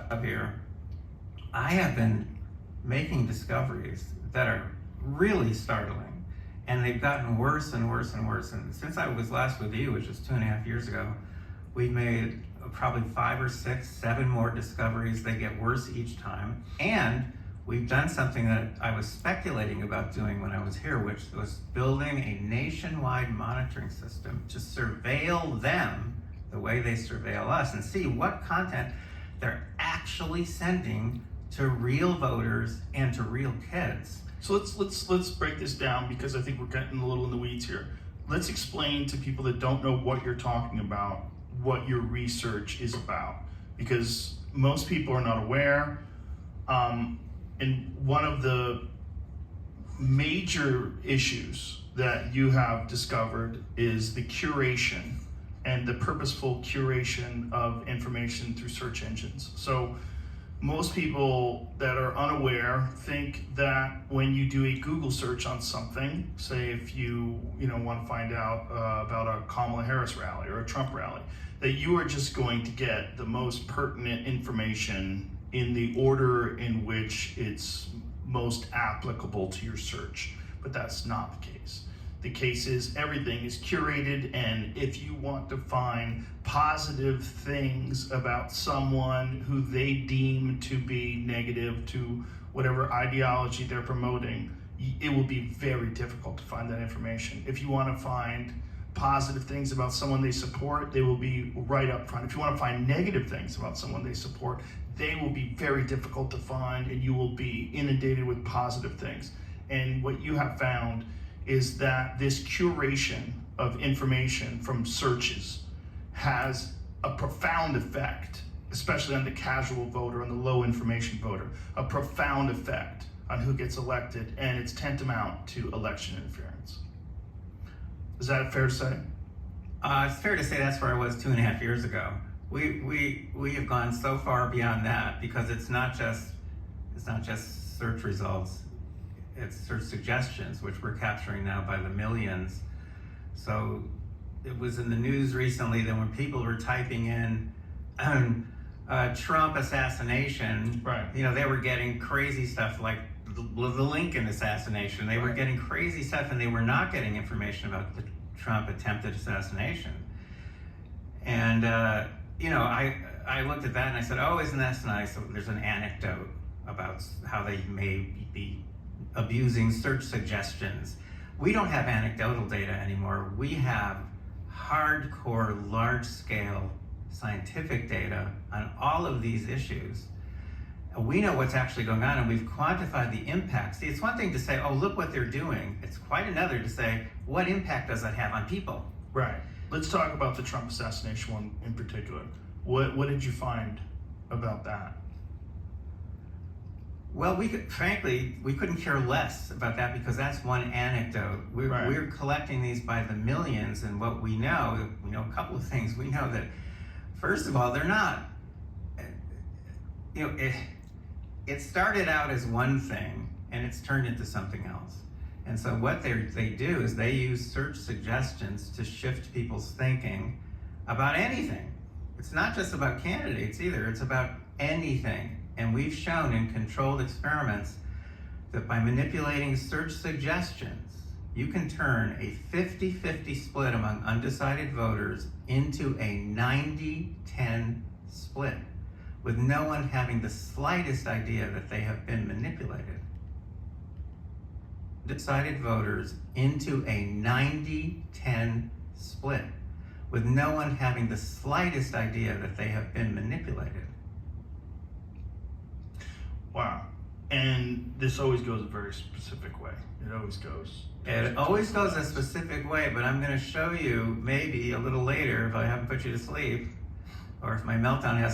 up here, I have been making discoveries that are really startling, and they've gotten worse and worse and worse. And since I was last with you, which was 2.5 years ago, we've made probably 5 or 6, 7 more discoveries. They get worse each time. And we've done something that I was speculating about doing when I was here, which was building a nationwide monitoring system to surveil them the way they surveil us and see what content they're actually sending to real voters and to real kids. So let's break this down, because I think we're getting a little in the weeds here. Let's explain to people that don't know what you're talking about what your research is about, because most people are not aware. And one of the major issues that you have discovered is the curation and the purposeful curation of information through search engines. So most people that are unaware think that when you do a Google search on something, say if you want to find out about a Kamala Harris rally or a Trump rally, that you are just going to get the most pertinent information in the order in which it's most applicable to your search. But that's not the case. The case is everything is curated, and if you want to find positive things about someone who they deem to be negative to whatever ideology they're promoting, it will be very difficult to find that information. If you want to find positive things about someone they support, they will be right up front. If you want to find negative things about someone they support, they will be very difficult to find, and you will be inundated with positive things. And what you have found is that this curation of information from searches has a profound effect, especially on the casual voter, on the low information voter, a profound effect on who gets elected, and it's tantamount to election interference. Is that fair to say? It's fair to say that's where I was 2.5 years ago. We have gone so far beyond that, because it's not just search results. It's search suggestions, which we're capturing now by the millions. So it was in the news recently that when people were typing in Trump assassination, right, they were getting crazy stuff like the Lincoln assassination. They were getting crazy stuff, and they were not getting information about the Trump attempted assassination. And I looked at that and I said, oh, isn't that nice? There's an anecdote about how they may be abusing search suggestions. We don't have anecdotal data anymore. We have hardcore, large-scale scientific data on all of these issues. We know what's actually going on, and we've quantified the impact. See, it's one thing to say, oh, look what they're doing. It's quite another to say, what impact does that have on people? Right. Let's talk about the Trump assassination one in particular. What did you find about that? Well, frankly, we couldn't care less about that, because that's one anecdote. We're collecting these by the millions, and what we know a couple of things. We know that, first of all, they're not, it started out as one thing, and it's turned into something else. And so what they do is they use search suggestions to shift people's thinking about anything. It's not just about candidates either, it's about anything. And we've shown in controlled experiments that by manipulating search suggestions, you can turn a 50-50 split among undecided voters into a 90-10 split, with no one having the slightest idea that they have been manipulated. Decided voters into a 90-10 split, with no one having the slightest idea that they have been manipulated. Wow. And this always goes a very specific way. It always goes. It always goes a specific way, but I'm going to show you maybe a little later, if I haven't put you to sleep, or if my meltdown hasn't